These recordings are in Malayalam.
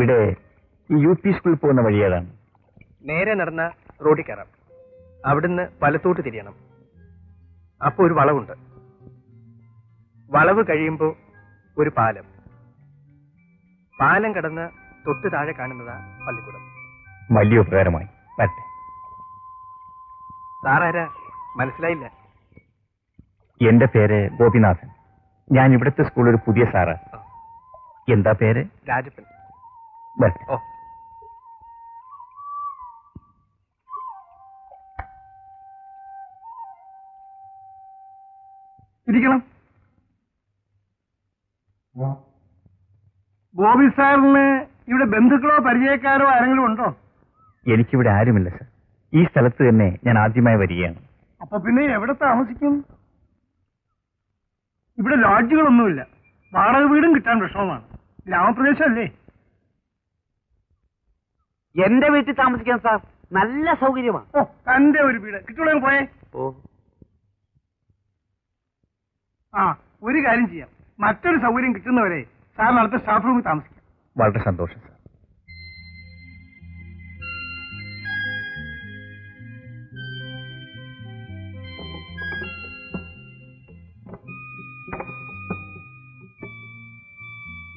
ഇവിടെ ഈ യു പി സ്കൂളിൽ പോകുന്ന വഴി ഏതാണ്? നേരെ നടന്ന റോഡിൽ കയറാം. അവിടുന്ന് വലത്തോട്ട് തിരിയണം. അപ്പൊ ഒരു വളവുണ്ട്. വളവ് കഴിയുമ്പോൾ ഒരു പാലം. പാലം കടന്ന് തൊട്ട് താഴെ കാണുന്നതാ പള്ളിക്കൂടം. വലിയ ഉപകാരമായി. വരട്ടെ. സാറാരാ? മനസ്സിലായില്ല. എന്റെ പേര് ഗോപിനാഥൻ. ഞാൻ ഇവിടുത്തെ സ്കൂളിൽ ഒരു പുതിയ സാറാ. എന്താ പേര്? രാജപ്പൻ. വരട്ടെ. ഓ, ഇരിക്കണം. ഗോപി സാറിന് ഇവിടെ ബന്ധുക്കളോ പരിചയക്കാരോ ആരെങ്കിലും ഉണ്ടോ? എനിക്കിവിടെ ആരുമില്ല സർ. ഈ സ്ഥലത്ത് തന്നെ ഞാൻ ആദ്യമായി വരികയാണ്. അപ്പൊ പിന്നെ എവിടെ താമസിക്കും? ഇവിടെ ലോഡ്ജുകളൊന്നുമില്ല. വാടക വീടും കിട്ടാൻ വിഷമമാണ്. ഗ്രാമപ്രദേശമല്ലേ? എന്റെ വീട്ടിൽ താമസിക്കാൻ സാർ നല്ല സൗകര്യമാണ്. ഓ, തന്റെ ഒരു വീട് കിട്ടുള്ളൂ. പോയേ. ഓ, ആ, ഒരു കാര്യം ചെയ്യാം. മറ്റൊരു സൗകര്യം കിട്ടുന്നവരെ സാറിന് അടുത്ത സ്റ്റാഫ് റൂമിൽ താമസിക്കാം. വളരെ സന്തോഷം സർ.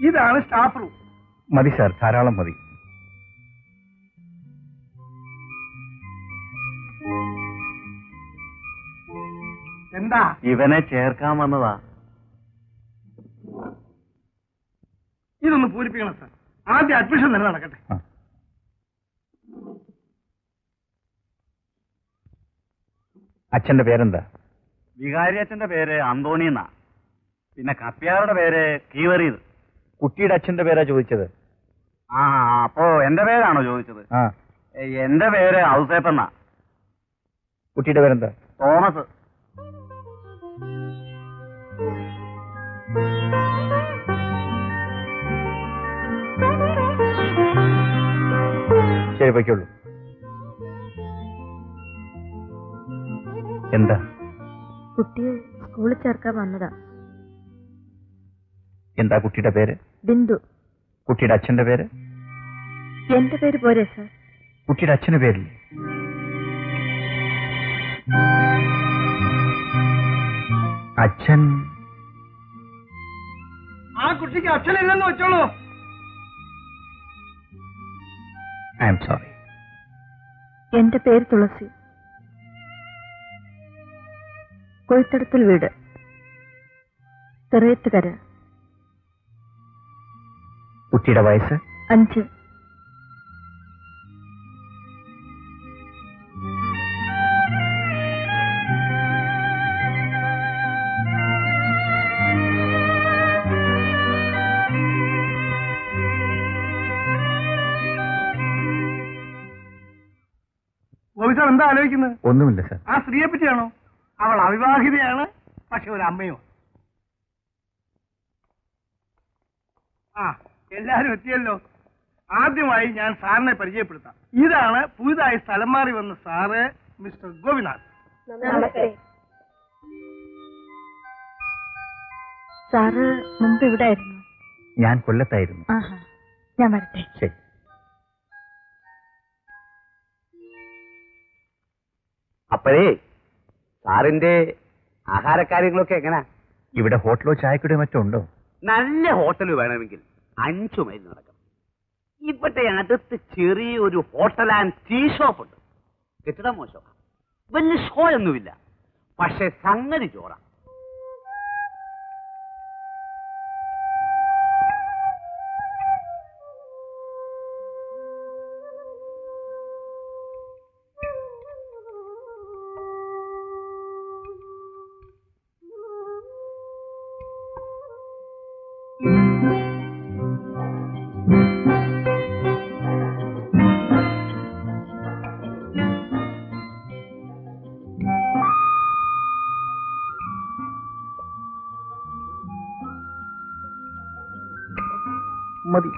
ഇതാണ് സ്റ്റാഫ് റൂം. മതി സാർ, ധാരാളം മതി. എന്താ? ഇവനെ ചേർക്കാൻ വന്നതാ. ഇതൊന്ന് പൂരിപ്പിക്കണം സാർ. ആദ്യം അഡ്മിഷൻ തന്നെ നടക്കട്ടെ. അച്ഛന്റെ പേരെന്താ? വികാരി അച്ഛന്റെ പേര് അന്തോണി എന്നാ. പിന്നെ കപ്പ്യാറുടെ പേര് കീവറീത്. കുട്ടിയുടെ അച്ഛന്റെ പേരാ ചോദിച്ചത്. ആ, അപ്പോ എന്റെ പേരാണോ ചോദിച്ചത്? ആ. എന്റെ പേര് ഔസേപ്പെന്നാ. കുട്ടിയുടെ പേരെന്താ? തോമസ്. ശരി, പൊയ്ക്കോളൂ. എന്താ? കുട്ടിയെ സ്കൂളിൽ ചേർക്കാൻ വന്നതാ. എന്താ കുട്ടിയുടെ പേര്? ബിന്ദു. കുട്ടിയുടെ അച്ഛന്റെ പേര്? എന്റെ പേര് പോരെ സാർ? കുട്ടിയുടെ അച്ഛന് പേരില്ലേ? അച്ഛൻ? ആ കുട്ടിക്ക് അച്ഛനില്ലെന്ന് വെച്ചോളൂ. I am sorry. എന്റെ പേര് തുളസി. കൊയ്ത്തടത്തിൽ വീട്, ചെറിയത്തുകര. കുട്ടിയുടെ വയസ്സ്? 5. ഗോപി സാർ എന്താ ആലോചിക്കുന്നത്? ഒന്നുമില്ല സാർ. ആ സ്ത്രീയെ പറ്റിയാണോ? അവൾ അവിവാഹിതയാണ്, പക്ഷെ ഒരു അമ്മയോ. ആ, എല്ലാരും എത്തിയല്ലോ. ആദ്യമായി ഞാൻ സാറിനെ പരിചയപ്പെടുത്താം. ഇതാണ് പുതുതായി സ്ഥലം മാറി വന്ന സാറ്, മിസ്റ്റർ ഗോപിനാഥ്. സാറ് മുമ്പ് ഇവിടെ ആയിരുന്നു? ഞാൻ കൊല്ലത്തായിരുന്നു. ഞാൻ വരട്ടെ. ശരി. അപ്പോഴേ സാറിന്റെ ആഹാരക്കാര്യങ്ങളൊക്കെ എങ്ങനാ? ഇവിടെ ഹോട്ടലോ ചായക്കടയോ മറ്റോ ഉണ്ടോ? നല്ല ഹോട്ടൽ വേണമെങ്കിൽ 5 മൈൽ നടക്കണം. ഇവിടെ അടുത്ത് ചെറിയൊരു ഹോട്ടൽ ആൻഡ് ടീ ഷോപ്പ് ഉണ്ട്. കെട്ടിടം മോശമാണ്, വലിയ ഷോ ഒന്നുമില്ല, പക്ഷെ സംഗതി ചോറ. മതി.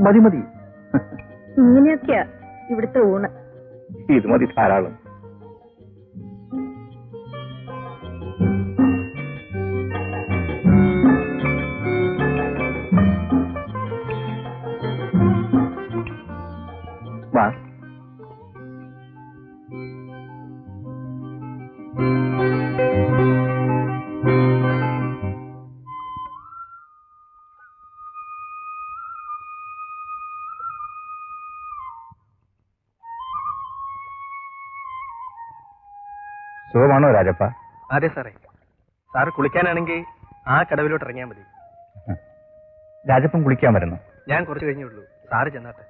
മതി മതി. ഇങ്ങനെയൊക്കെയാ ഇവിടുത്തെ ഊണ്. ഇത് മതി, ധാരാളം. സുഖമാണോ രാജപ്പ? അതെ സാറേ. സാറ് കുളിക്കാനാണെങ്കിൽ ആ കടവിലോട്ട് ഇറങ്ങിയാൽ മതി. രാജപ്പൻ കുളിക്കാൻ വരുന്നു. ഞാൻ കുറച്ച് കഴിഞ്ഞേ ഉള്ളൂ. സാറ് ചെന്നാട്ടെ.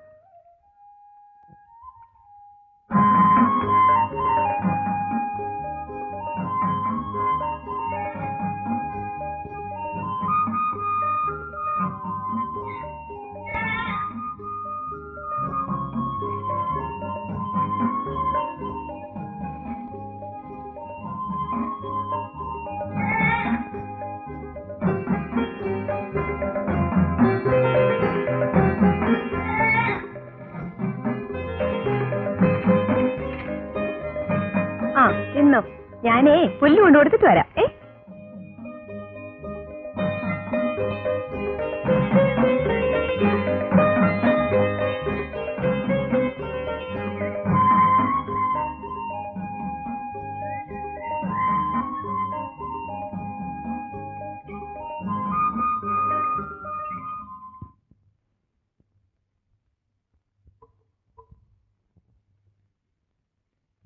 ഇന്നോ ഞാനേ പുല്ല് കൊണ്ടു കൊടുത്തിട്ട് വരാം.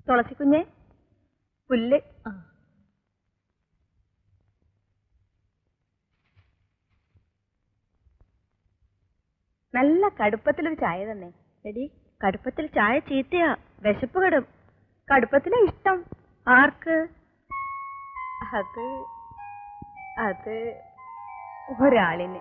തുളസി കുഞ്ഞെ പുല്ല്. നല്ല കടുപ്പത്തിലൊരു ചായ തന്നെ. എടി, കടുപ്പത്തിൽ ചായ ചീത്തയാ, വിശപ്പ് കെടും. കടുപ്പത്തിലാ ഇഷ്ടം. ആർക്ക്? അത് അത് ഒരാളിന്.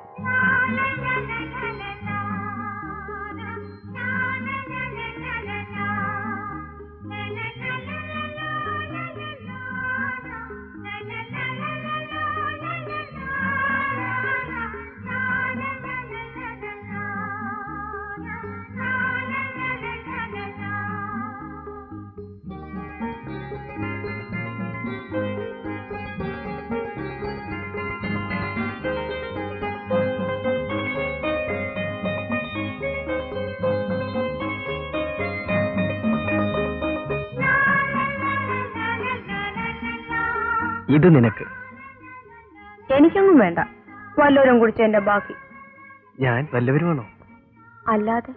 ഇത് നിനക്ക്. എനിക്കൊന്നും വേണ്ട. വല്ലവരും കുടിച്ചതിന്റെ ബാക്കി. ഞാൻ വല്ലവരുമാണോ? അല്ലാതെ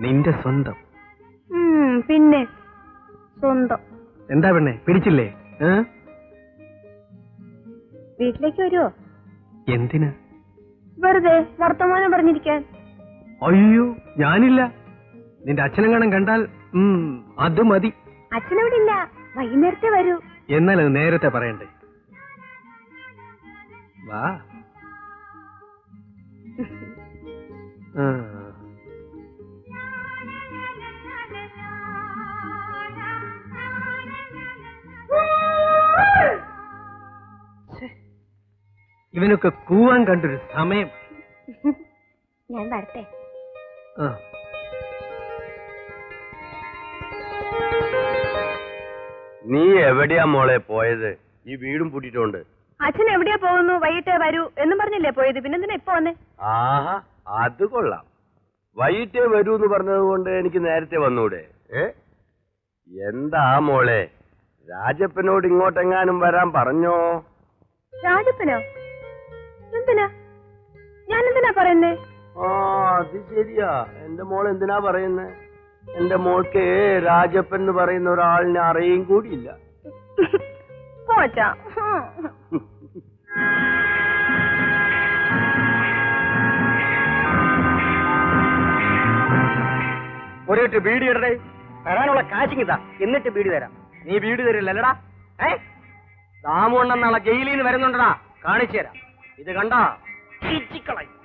നിന്റെ സ്വന്തം. പിന്നെ സ്വന്തം. എന്താ പെണ്ണെ, പിടിച്ചില്ലേ? വീട്ടിലേക്ക് വരുമോ? എന്തിന്? വെറുതെ വർത്തമാനം പറഞ്ഞിരിക്കാൻ. അയ്യോ, ഞാനില്ല. നിന്റെ അച്ഛനെങ്ങാനും കണ്ടാൽ അത് മതി. അച്ഛനവിടെ ഇല്ല, വൈകുന്നേരത്തെ വരൂ. എന്നാൽ അത് നേരത്തെ പറയണ്ടേ? വാ. ഇവനൊക്കെ കൂവാൻ കണ്ടൊരു സമയം. ഞാൻ വരട്ടെ. നീ എവിടെയാ മോളെ പോയത്? ഈ വീടും പൂട്ടിട്ടുണ്ട്. അച്ഛൻ എവിടെയാ പോകുന്നു? വൈകിട്ടേ വരൂ എന്നും പറഞ്ഞില്ലേ പോയത്? പിന്നെന്തിനാ ഇപ്പൊ വന്നേ? ആഹാ, അത് കൊള്ളാം. വൈകിട്ടേ വരൂ എന്ന് പറഞ്ഞത് കൊണ്ട് എനിക്ക് നേരത്തെ വന്നൂടെ? എന്താ മോളെ, രാജപ്പനോട് ഇങ്ങോട്ടെങ്ങാനും വരാൻ പറഞ്ഞോ? രാജപ്പനോ? എന്തിനാ? ഞാൻ എന്തിനാ പറയുന്നേ? ആ, അത് ശരിയാ. എന്റെ മോൾ എന്തിനാ പറയുന്നേ? എന്റെ മോൾക്ക് രാജപ്പൻ എന്ന് പറയുന്ന ഒരാളിനെ അറിയും കൂടിയില്ല. പോച്ചാ. ഒരേട്ട് ബീഡി ഇടടേ. തരാനുള്ള കാശിങ്ങിതാ, എന്നിട്ട് ബീഡി തരാം. നീ ബീഡി തരില്ലല്ലടാ? ദാമുണ്ടെന്നാളെ ജയിലിൽ നിന്ന് വരുന്നുണ്ടടാ, കാണിച്ചു തരാം. ഇത് കണ്ടാ കളയും.